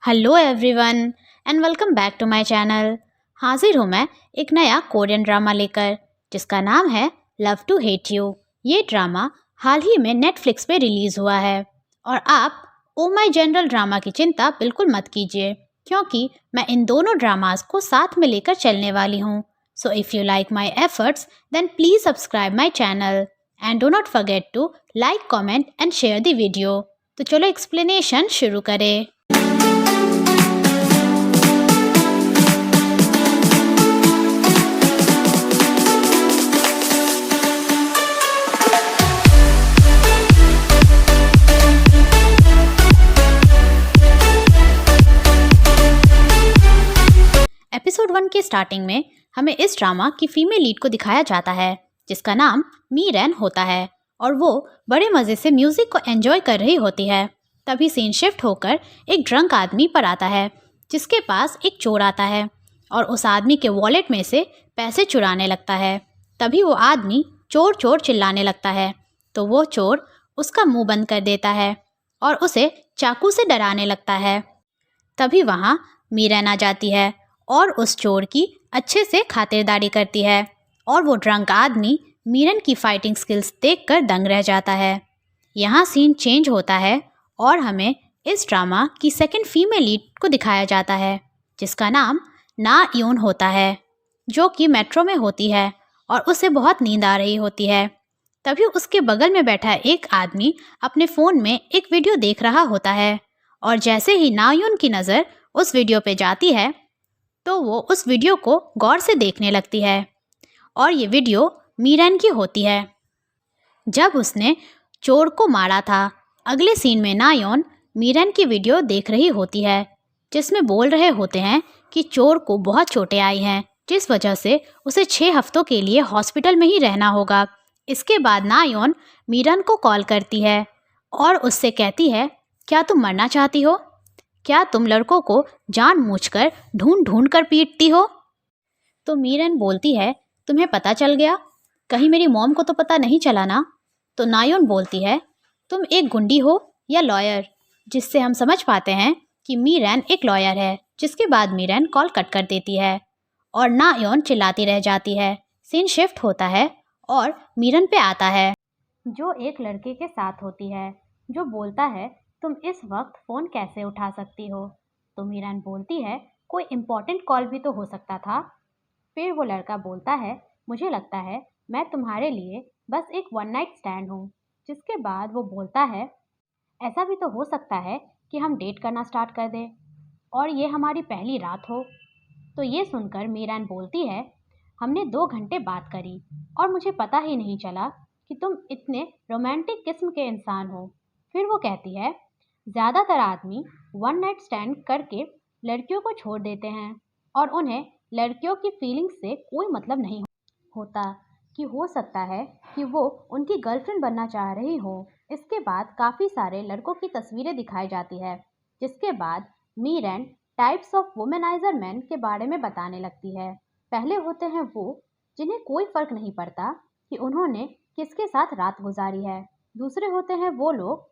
Hello everyone and welcome back to my channel. हाजिर हूँ मैं एक नया कोरियन ड्रामा लेकर जिसका नाम है लव टू हेट यू। ये ड्रामा हाल ही में नेटफ्लिक्स पे रिलीज़ हुआ है और आप ओ माई जनरल ड्रामा की चिंता बिल्कुल मत कीजिए क्योंकि मैं इन दोनों ड्रामास को साथ में लेकर चलने वाली हूँ। So if you like my efforts then please subscribe my channel and do not forget to like comment and share the video. तो चलो एक्सप्लेनेशन शुरू करें। एपिसोड 1 के स्टार्टिंग में हमें इस ड्रामा की फीमेल लीड को दिखाया जाता है जिसका नाम मी रैन होता है और वो बड़े मज़े से म्यूज़िक को एंजॉय कर रही होती है। तभी सीन शिफ्ट होकर एक ड्रंक आदमी पर आता है जिसके पास एक चोर आता है और उस आदमी के वॉलेट में से पैसे चुराने लगता है। तभी वो आदमी चोर चोर चिल्लाने लगता है तो वो चोर उसका मुंह बंद कर देता है और उसे चाकू से डराने लगता है। तभी वहाँ मी रैन आ जाती है और उस चोर की अच्छे से खातिरदारी करती है और वो ड्रंक आदमी मीरन की फाइटिंग स्किल्स देखकर दंग रह जाता है। यहाँ सीन चेंज होता है और हमें इस ड्रामा की सेकंड फीमेल लीड को दिखाया जाता है जिसका नाम ना यून होता है जो कि मेट्रो में होती है और उसे बहुत नींद आ रही होती है। तभी उसके बगल में बैठा एक आदमी अपने फ़ोन में एक वीडियो देख रहा होता है और जैसे ही ना यून की नज़र उस वीडियो पे जाती है तो वो उस वीडियो को गौर से देखने लगती है और ये वीडियो मीरन की होती है जब उसने चोर को मारा था। अगले सीन में नायोन मीरन की वीडियो देख रही होती है जिसमें बोल रहे होते हैं कि चोर को बहुत चोटें आई हैं जिस वजह से उसे 6 हफ्तों के लिए हॉस्पिटल में ही रहना होगा। इसके बाद नायोन मीरन को कॉल करती है और उससे कहती है क्या तुम मरना चाहती हो? क्या तुम लड़कों को जानबूझकर ढूंढ ढूंढ कर पीटती हो? तो मीरन बोलती है तुम्हें पता चल गया? कहीं मेरी मॉम को तो पता नहीं चला ना? तो नायोन बोलती है तुम एक गुंडी हो या लॉयर, जिससे हम समझ पाते हैं कि मीरन एक लॉयर है। जिसके बाद मीरन कॉल कट कर देती है और नायोन चिल्लाती रह जाती है। सीन शिफ्ट होता है और मीरन पे आता है जो एक लड़के के साथ होती है जो बोलता है तुम इस वक्त फ़ोन कैसे उठा सकती हो? तो मीरन बोलती है कोई इम्पोर्टेंट कॉल भी तो हो सकता था। फिर वो लड़का बोलता है मुझे लगता है मैं तुम्हारे लिए बस एक वन नाइट स्टैंड हूँ। जिसके बाद वो बोलता है ऐसा भी तो हो सकता है कि हम डेट करना स्टार्ट कर दें और ये हमारी पहली रात हो। तो ये सुनकर मीरन बोलती है हमने 2 घंटे बात करी और मुझे पता ही नहीं चला कि तुम इतने रोमांटिक किस्म के इंसान हो। फिर वो कहती है ज़्यादातर आदमी वन नाइट स्टैंड करके लड़कियों को छोड़ देते हैं और उन्हें लड़कियों की फीलिंग्स से कोई मतलब नहीं होता कि हो सकता है कि वो उनकी गर्लफ्रेंड बनना चाह रही हो। इसके बाद काफ़ी सारे लड़कों की तस्वीरें दिखाई जाती है जिसके बाद Meeran types of womaniser man के बारे में बताने लगती है। पहले होते हैं वो जिन्हें कोई फ़र्क नहीं पड़ता कि उन्होंने किसके साथ रात गुजारी है। दूसरे होते हैं वो लोग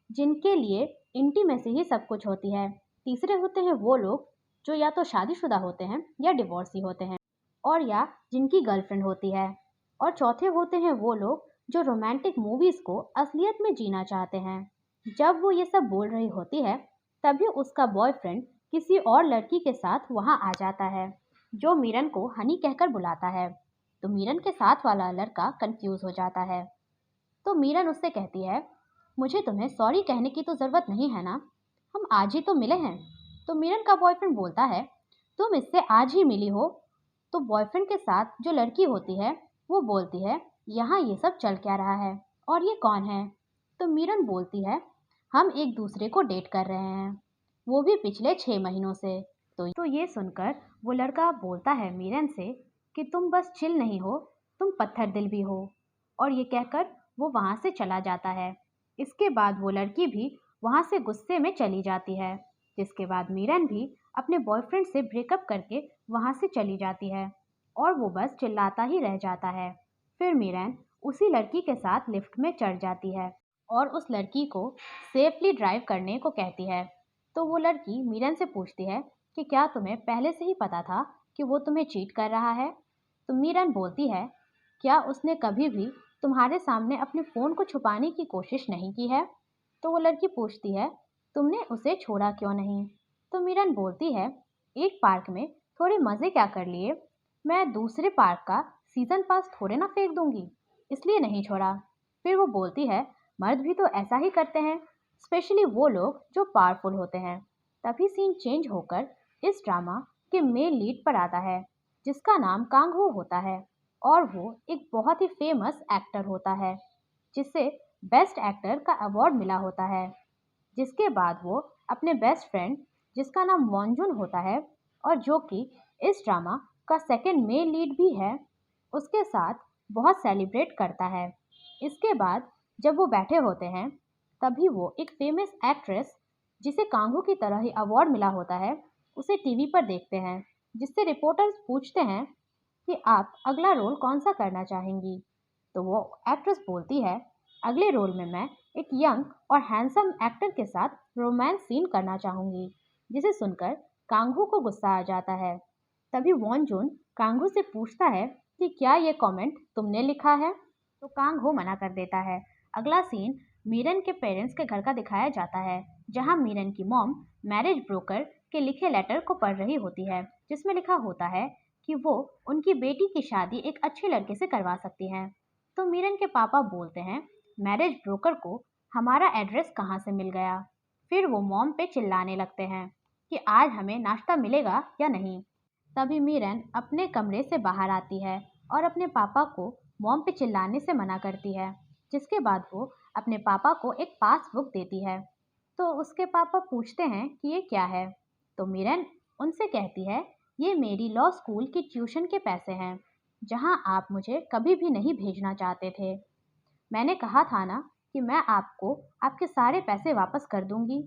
जिनके लिए इंटीमेसी ही सब कुछ होती है। तीसरे होते हैं वो लोग जो या तो शादीशुदा होते हैं या डिवोर्सी होते हैं और या जिनकी गर्लफ्रेंड होती है। और चौथे होते हैं वो लोग जो रोमांटिक मूवीज़ को असलियत में जीना चाहते हैं। जब वो ये सब बोल रही होती है तभी उसका बॉयफ्रेंड किसी और लड़की के साथ वहाँ आ जाता है जो मीरन को हनी कहकर बुलाता है। तो मीरन के साथ वाला लड़का कंफ्यूज हो जाता है। तो मीरन उससे कहती है मुझे तुम्हें सॉरी कहने की तो ज़रूरत नहीं है ना, हम आज ही तो मिले हैं। तो मीरन का बॉयफ्रेंड बोलता है तुम इससे आज ही मिली हो? तो बॉयफ्रेंड के साथ जो लड़की होती है वो बोलती है यहाँ ये सब चल क्या रहा है और ये कौन है? तो मीरन बोलती है हम एक दूसरे को डेट कर रहे हैं, वो भी पिछले 6 महीनों से। तो ये सुनकर वो लड़का बोलता है मीरन से कि तुम बस चिल नहीं हो, तुम पत्थर दिल भी हो। और ये कहकर वो वहाँ से चला जाता है। इसके बाद वो लड़की भी वहाँ से गुस्से में चली जाती है। जिसके बाद मीरन भी अपने बॉयफ्रेंड से ब्रेकअप करके वहाँ से चली जाती है और वो बस चिल्लाता ही रह जाता है। फिर मीरन उसी लड़की के साथ लिफ्ट में चढ़ जाती है और उस लड़की को सेफली ड्राइव करने को कहती है। तो वो लड़की मीरन से पूछती है कि क्या तुम्हें पहले से ही पता था कि वो तुम्हें चीट कर रहा है। तो मीरन बोलती है, क्या उसने कभी भी तुम्हारे सामने अपने फ़ोन को छुपाने की कोशिश नहीं की है। तो वो लड़की पूछती है, तुमने उसे छोड़ा क्यों नहीं। तो मीरन बोलती है, एक पार्क में थोड़े मज़े क्या कर लिए, मैं दूसरे पार्क का सीज़न पास थोड़े ना फेंक दूंगी, इसलिए नहीं छोड़ा। फिर वो बोलती है, मर्द भी तो ऐसा ही करते हैं, स्पेशली वो लोग जो पावरफुल होते हैं। तभी सीन चेंज होकर इस ड्रामा के मेन लीड पर आता है, जिसका नाम कांग हो होता है और वो एक बहुत ही फेमस एक्टर होता है, जिसे बेस्ट एक्टर का अवार्ड मिला होता है। जिसके बाद वो अपने बेस्ट फ्रेंड, जिसका नाम वॉन्जुन होता है और जो कि इस ड्रामा का सेकंड मेन लीड भी है, उसके साथ बहुत सेलिब्रेट करता है। इसके बाद जब वो बैठे होते हैं, तभी वो एक फेमस एक्ट्रेस, जिसे कांगू की तरह ही अवार्ड मिला होता है, उसे टीवी पर देखते हैं, जिससे रिपोर्टर्स पूछते हैं कि आप अगला रोल कौन सा करना चाहेंगी। तो वो एक्ट्रेस बोलती है, अगले रोल में मैं एक यंग और हैंडसम एक्टर के साथ रोमांस सीन करना चाहूँगी। जिसे सुनकर कांगू को गुस्सा आ जाता है। तभी वॉन जून कांगू से पूछता है कि क्या ये कमेंट तुमने लिखा है। तो कांगू मना कर देता है। अगला सीन मीरन के पेरेंट्स के घर का दिखाया जाता है, जहां मीरन की मॉम मैरिज ब्रोकर के लिखे लेटर को पढ़ रही होती है, जिसमें लिखा होता है कि वो उनकी बेटी की शादी एक अच्छे लड़के से करवा सकती हैं। तो मीरन के पापा बोलते हैं, मैरिज ब्रोकर को हमारा एड्रेस कहाँ से मिल गया। फिर वो मॉम पे चिल्लाने लगते हैं कि आज हमें नाश्ता मिलेगा या नहीं। तभी मीरन अपने कमरे से बाहर आती है और अपने पापा को मॉम पे चिल्लाने से मना करती है, जिसके बाद वो अपने पापा को एक पासबुक देती है। तो उसके पापा पूछते हैं कि ये क्या है। तो मीरन उनसे कहती है, ये मेरी लॉ स्कूल की ट्यूशन के पैसे हैं, जहां आप मुझे कभी भी नहीं भेजना चाहते थे। मैंने कहा था ना कि मैं आपको आपके सारे पैसे वापस कर दूंगी।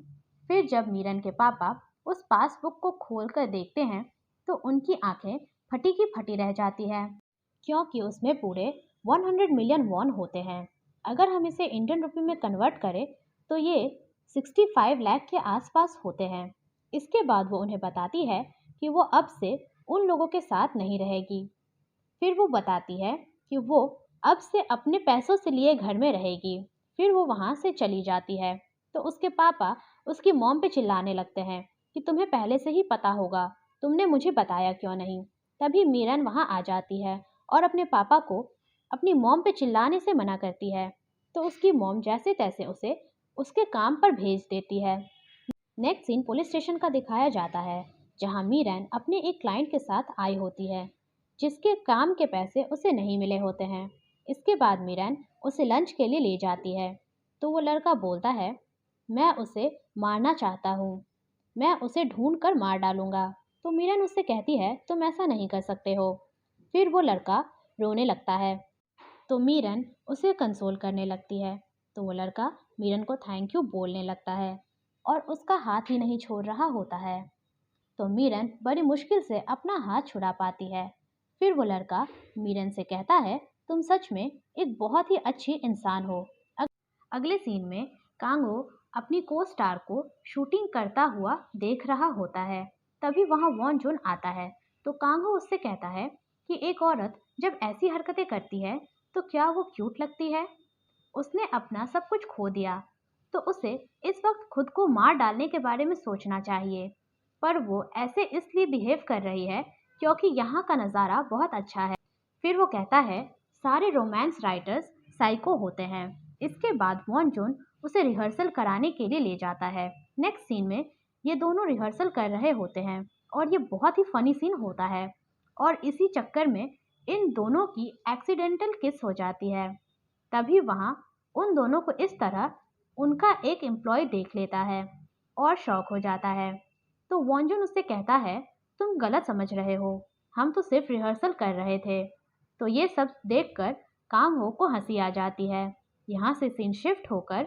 फिर जब मीरन के पापा उस पासबुक को खोलकर देखते हैं, तो उनकी आंखें फटी की फटी रह जाती है, क्योंकि उसमें पूरे 100 मिलियन वॉन होते हैं। अगर हम इसे इंडियन रुपये में कन्वर्ट करें तो ये 65 लाख के आसपास होते हैं। इसके बाद वो उन्हें बताती है कि वो अब से उन लोगों के साथ नहीं रहेगी। फिर वो बताती है कि वो अब से अपने पैसों से लिए घर में रहेगी। फिर वो वहाँ से चली जाती है। तो उसके पापा उसकी मॉम पे चिल्लाने लगते हैं कि तुम्हें पहले से ही पता होगा, तुमने मुझे बताया क्यों नहीं। तभी मीरन वहाँ आ जाती है और अपने पापा को अपनी मॉम पे चिल्लाने से मना करती है। तो उसकी मॉम जैसे तैसे उसे उसके काम पर भेज देती है। नेक्स्ट सीन पुलिस स्टेशन का दिखाया जाता है, जहां मीरन अपने एक क्लाइंट के साथ आई होती है, जिसके काम के पैसे उसे नहीं मिले होते हैं। इसके बाद मीरन उसे लंच के लिए ले जाती है। तो वो लड़का बोलता है, मैं उसे मारना चाहता हूँ, मैं उसे ढूंढ कर मार डालूंगा। तो मीरन उससे कहती है, तुम ऐसा नहीं कर सकते हो। फिर वो लड़का रोने लगता है। तो मीरन उसे कंसोल करने लगती है। तो वो लड़का मीरन को थैंक यू बोलने लगता है और उसका हाथ ही नहीं छोड़ रहा होता है। तो मीरन बड़ी मुश्किल से अपना हाथ छुड़ा पाती है। फिर वो लड़का मीरन से कहता है, तुम सच में एक बहुत ही अच्छी इंसान हो। अगले सीन में कांगो अपनी को स्टार को शूटिंग करता हुआ देख रहा होता है। तभी वहाँ वॉन जुन आता है। तो कांगो उससे कहता है कि एक औरत जब ऐसी हरकतें करती है तो क्या वो क्यूट लगती है। उसने अपना सब कुछ खो दिया, तो उसे इस वक्त खुद को मार डालने के बारे में सोचना चाहिए। पर वो ऐसे इसलिए बिहेव कर रही है क्योंकि यहाँ का नज़ारा बहुत अच्छा है। फिर वो कहता है, सारे रोमांस राइटर्स साइको होते हैं। इसके बाद वॉन जून उसे रिहर्सल कराने के लिए ले जाता है। नेक्स्ट सीन में ये दोनों रिहर्सल कर रहे होते हैं और ये बहुत ही फनी सीन होता है और इसी चक्कर में इन दोनों की एक्सीडेंटल किस हो जाती है। तभी वहाँ उन दोनों को इस तरह उनका एक एम्प्लॉय देख लेता है और शॉक हो जाता है। तो वॉन्जुन उससे कहता है, तुम गलत समझ रहे हो, हम तो सिर्फ रिहर्सल कर रहे थे। तो ये सब देखकर कांग हो को हंसी आ जाती है। यहाँ से सीन शिफ्ट होकर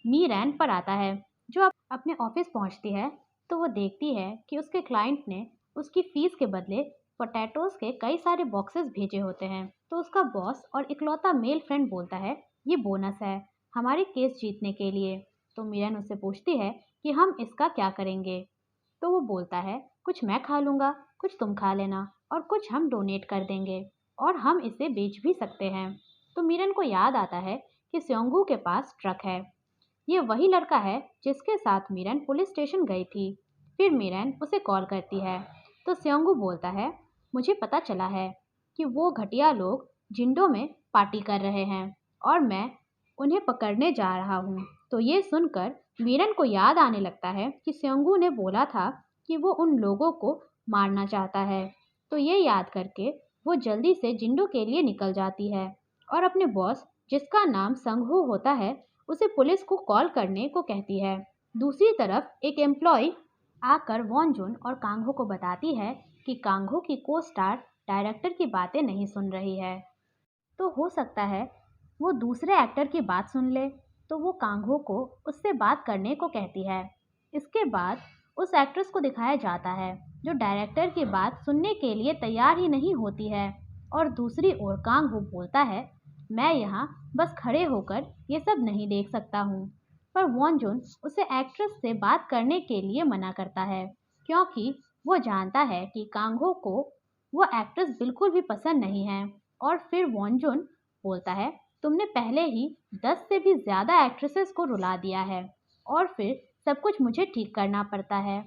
मी रैन पर आता है, जो अपने ऑफिस पहुँचती है। तो वो देखती है कि उसके क्लाइंट ने उसकी फीस के बदले पोटैटोज के कई सारे बॉक्सेस भेजे होते हैं। तो उसका बॉस और इकलौता मेल फ्रेंड बोलता है, ये बोनस है हमारे केस जीतने के लिए। तो मीरन उससे पूछती है कि हम इसका क्या करेंगे। तो वो बोलता है कुछ मैं खा लूँगा, कुछ तुम खा लेना और कुछ हम डोनेट कर देंगे और हम इसे बेच भी सकते हैं। तो मीरन को याद आता है कि स्योंगू के पास ट्रक है। ये वही लड़का है जिसके साथ मीरन पुलिस स्टेशन गई थी। फिर मीरन उसे कॉल करती है तो स्योंगू बोलता है मुझे पता चला है कि वो घटिया लोग जिंडो में पार्टी कर रहे हैं और मैं उन्हें पकड़ने जा रहा हूँ। तो ये सुनकर मीरन को याद आने लगता है कि स्योंगू ने बोला था कि वो उन लोगों को मारना चाहता है। तो ये याद करके वो जल्दी से जिंडो के लिए निकल जाती है और अपने बॉस जिसका नाम संगहो होता है उसे पुलिस को कॉल करने को कहती है। दूसरी तरफ एक एम्प्लॉय आकर वॉन जुन और कांगहो को बताती है कि कांगहो की को स्टार डायरेक्टर की बातें नहीं सुन रही है, तो हो सकता है वो दूसरे एक्टर की बात सुन ले। तो वो कांगहो को उससे बात करने को कहती है। इसके बाद उस एक्ट्रेस को दिखाया जाता है जो डायरेक्टर की बात सुनने के लिए तैयार ही नहीं होती है और दूसरी ओर कांगहो बोलता है मैं यहाँ बस खड़े होकर ये सब नहीं देख सकता हूँ। पर वॉन जुन उसे एक्ट्रेस से बात करने के लिए मना करता है क्योंकि वो जानता है कि कांगहो को वो एक्ट्रेस बिल्कुल भी पसंद नहीं है। और फिर वॉन जुन बोलता है तुमने पहले ही 10 से भी ज़्यादा एक्ट्रेसेस को रुला दिया है और फिर सब कुछ मुझे ठीक करना पड़ता है।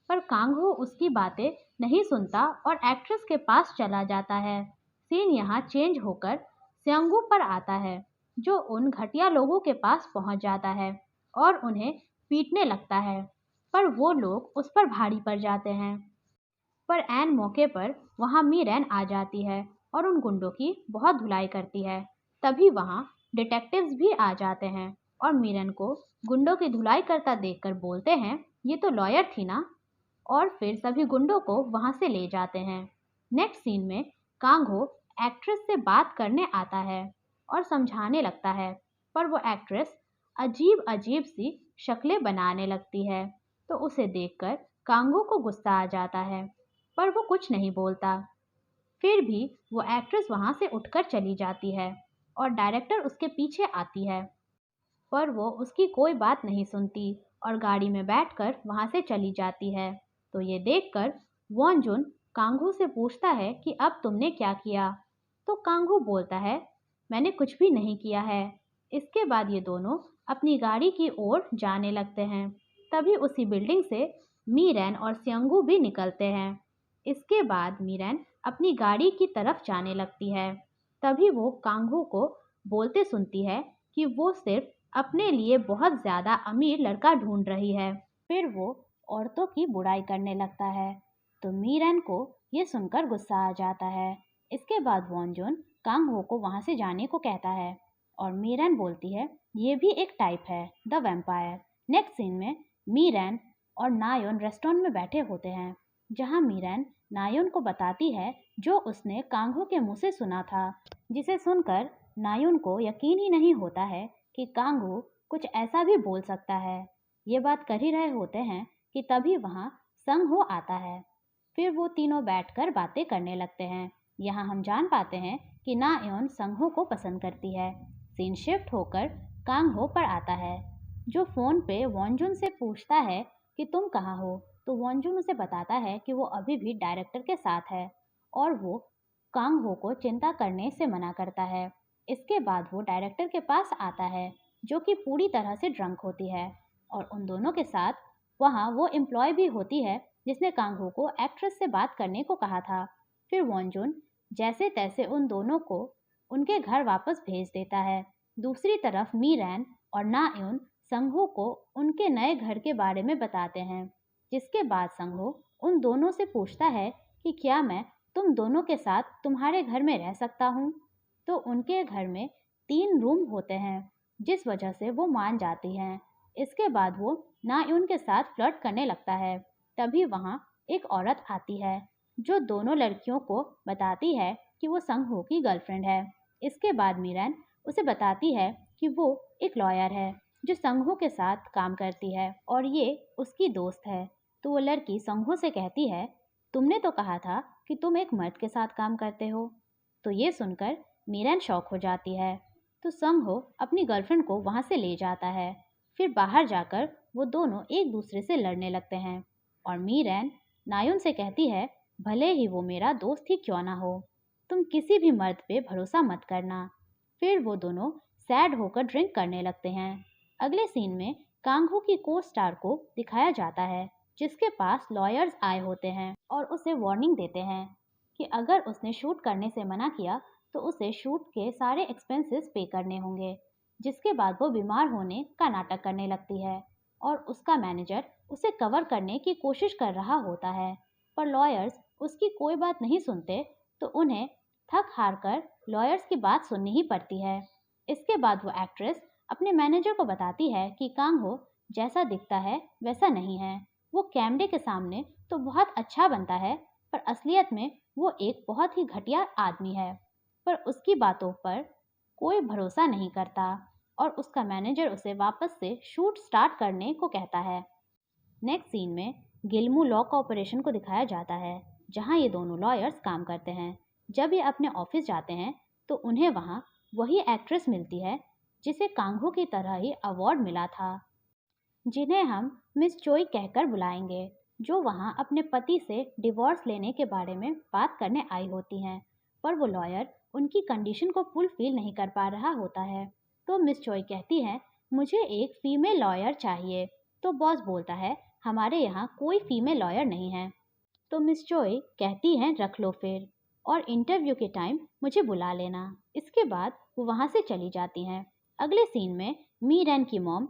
पर कांगहो उसकी बातें नहीं सुनता और एक्ट्रेस के पास चला जाता है। सीन यहाँ चेंज होकर स्योंगू पर आता है जो उन घटिया लोगों के पास पहुंच जाता है और उन्हें पीटने लगता है, पर वो लोग उस पर भारी पड़ जाते हैं। पर ऐन मौके पर वहाँ मीरैन आ जाती है और उन गुंडों की बहुत धुलाई करती है। तभी वहाँ डिटेक्टिव्स भी आ जाते हैं और मीरन को गुंडों की धुलाई करता देखकर बोलते हैं ये तो लॉयर थी ना, और फिर सभी गुंडों को वहाँ से ले जाते हैं। नेक्स्ट सीन में कांगहो एक्ट्रेस से बात करने आता है और समझाने लगता है, पर वो एक्ट्रेस अजीब अजीब सी शक्लें बनाने लगती है। तो उसे देखकर कांगो को गुस्सा आ जाता है, पर वो कुछ नहीं बोलता। फिर भी वो एक्ट्रेस वहाँ से उठकर चली जाती है और डायरेक्टर उसके पीछे आती है, पर वो उसकी कोई बात नहीं सुनती और गाड़ी में बैठकर वहाँ से चली जाती है। तो ये देखकर वॉन जुन कांगू से पूछता है कि अब तुमने क्या किया। तो कांगू बोलता है मैंने कुछ भी नहीं किया है। इसके बाद ये दोनों अपनी गाड़ी की ओर जाने लगते हैं। तभी उसी बिल्डिंग से मीरैन और स्योंगू भी निकलते हैं। इसके बाद मीरैन अपनी गाड़ी की तरफ जाने लगती है। तभी वो कांगू को बोलते सुनती है कि वो सिर्फ अपने लिए बहुत ज़्यादा अमीर लड़का ढूंढ रही है। फिर वो औरतों की बुराई करने लगता है। तो मीरैन को ये सुनकर गुस्सा आ जाता है। इसके बाद वॉन जुन कांगहो को वहाँ से जाने को कहता है और मीरैन बोलती है ये भी एक टाइप है, द वैम्पायर। नेक्स्ट सीन में मीरैन और नायोन रेस्टोरेंट में बैठे होते हैं जहाँ मीरैन नायोन को बताती है जो उसने कांगहो के मुंह से सुना था, जिसे सुनकर नायोन को यकीन ही नहीं होता है कि कांगहो कुछ ऐसा भी बोल सकता है। ये बात कर ही रहे होते हैं कि तभी वहाँ संगहो आता है। फिर वो तीनों बैठकर बातें करने लगते हैं। यहाँ हम जान पाते हैं कि नायोन संगहो को पसंद करती है। सीन शिफ्ट होकर कांगहो पर आता है जो फ़ोन पे वॉनजुन से पूछता है कि तुम कहाँ हो। तो वॉनजुन उसे बताता है कि वो अभी भी डायरेक्टर के साथ है और वो कांगहो को चिंता करने से मना करता है। इसके बाद वो डायरेक्टर के पास आता है जो कि पूरी तरह से ड्रंक होती है और उन दोनों के साथ वहाँ वो एम्प्लॉय भी होती है जिसने कांगहो को एक्ट्रेस से बात करने को कहा था। फिर वॉनजुन जैसे तैसे उन दोनों को उनके घर वापस भेज देता है। दूसरी तरफ मीरैन और नायोन संगहो को उनके नए घर के बारे में बताते हैं, जिसके बाद संगहो उन दोनों से पूछता है कि क्या मैं तुम दोनों के साथ तुम्हारे घर में रह सकता हूँ। तो उनके घर में 3 रूम होते हैं जिस वजह से वो मान जाती हैं। इसके बाद वो नायोन के साथ फ्लर्ट करने लगता है। तभी वहाँ एक औरत आती है जो दोनों लड़कियों को बताती है कि वो संगहो की गर्लफ्रेंड है। इसके बाद मीरैन उसे बताती है कि वो एक लॉयर है जो संगहो के साथ काम करती है और ये उसकी दोस्त है। तो वो लड़की संगहो से कहती है तुमने तो कहा था कि तुम एक मर्द के साथ काम करते हो। तो ये सुनकर मीरैन शॉक हो जाती है। तो संगहो अपनी गर्लफ्रेंड को वहाँ से ले जाता है। फिर बाहर जाकर वो दोनों एक दूसरे से लड़ने लगते हैं और मीरैन नायुन से कहती है, भले ही वो मेरा दोस्त ही क्यों ना हो, तुम किसी भी मर्द पे भरोसा मत करना। फिर वो दोनों सैड होकर ड्रिंक करने लगते हैं। अगले सीन में कांगहो की को स्टार को दिखाया जाता है, जिसके पास लॉयर्स आए होते हैं और उसे वार्निंग देते हैं कि अगर उसने शूट करने से मना किया तो उसे शूट के सारे एक्सपेंसेस पे करने होंगे। जिसके बाद वो बीमार होने का नाटक करने लगती है और उसका मैनेजर उसे कवर करने की कोशिश कर रहा होता है, पर लॉयर्स उसकी कोई बात नहीं सुनते, तो उन्हें थक हार कर लॉयर्स की बात सुननी ही पड़ती है। इसके बाद वो एक्ट्रेस अपने मैनेजर को बताती है कि कांगहो जैसा दिखता है वैसा नहीं है। वो कैमरे के सामने तो बहुत अच्छा बनता है, पर असलियत में वो एक बहुत ही घटिया आदमी है। पर उसकी बातों पर कोई भरोसा नहीं करता और उसका मैनेजर उसे वापस से शूट स्टार्ट करने को कहता है। नेक्स्ट सीन में गिल्मू लॉ कॉर्पोरेशन को दिखाया जाता है, जहां ये दोनों लॉयर्स काम करते हैं। जब ये अपने ऑफिस जाते हैं तो उन्हें वहां वही एक्ट्रेस मिलती है जिसे कांगहो की तरह ही अवार्ड मिला था, जिन्हें हम मिस चोई कहकर बुलाएंगे, जो वहां अपने पति से डिवोर्स लेने के बारे में बात करने आई होती हैं। पर वो लॉयर उनकी कंडीशन को फुलफिल नहीं कर पा रहा होता है। तो मिस चोई कहती है, मुझे एक फीमेल लॉयर चाहिए। तो बॉस बोलता है, हमारे यहाँ कोई फीमेल लॉयर नहीं है। तो मिस चोई कहती हैं, रख लो फिर, और इंटरव्यू के टाइम मुझे बुला लेना। इसके बाद वो वहाँ से चली जाती हैं। अगले सीन में मीरैन की मॉम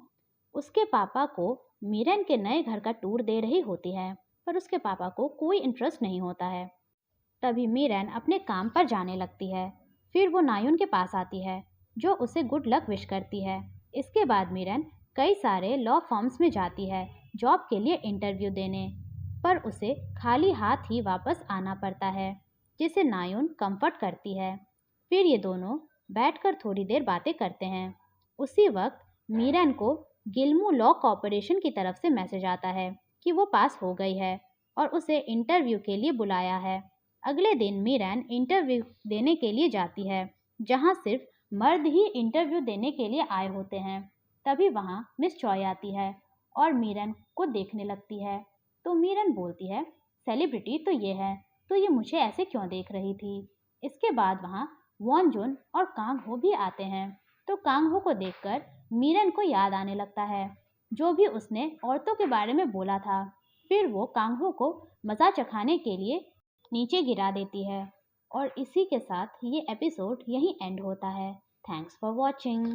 उसके पापा को मीरैन के नए घर का टूर दे रही होती है, पर उसके पापा को कोई इंटरेस्ट नहीं होता है। तभी मीरैन अपने काम पर जाने लगती है। फिर वो नायुन के पास आती है, जो उसे गुड लक विश करती है। इसके बाद मीरैन कई सारे लॉ फर्म्स में जाती है जॉब के लिए इंटरव्यू देने, पर उसे खाली हाथ ही वापस आना पड़ता है, जिसे नायुन कंफर्ट करती है। फिर ये दोनों बैठकर थोड़ी देर बातें करते हैं। उसी वक्त मीरैन को गिल्मू लॉ कॉर्पोरेशन की तरफ से मैसेज आता है कि वो पास हो गई है और उसे इंटरव्यू के लिए बुलाया है। अगले दिन मीरैन इंटरव्यू देने के लिए जाती है, जहां सिर्फ मर्द ही इंटरव्यू देने के लिए आए होते हैं। तभी वहां मिस चॉय आती है और मीरैन को देखने लगती है। तो मीरैन बोलती है, सेलिब्रिटी तो ये है, तो ये मुझे ऐसे क्यों देख रही थी। इसके बाद वहाँ वॉन जुन और कांगहो भी आते हैं। तो कांगहो को देखकर मीरैन को याद आने लगता है जो भी उसने औरतों के बारे में बोला था। फिर वो कांगहो को मज़ा चखाने के लिए नीचे गिरा देती है और इसी के साथ ये एपिसोड यहीं एंड होता है। Thanks for watching.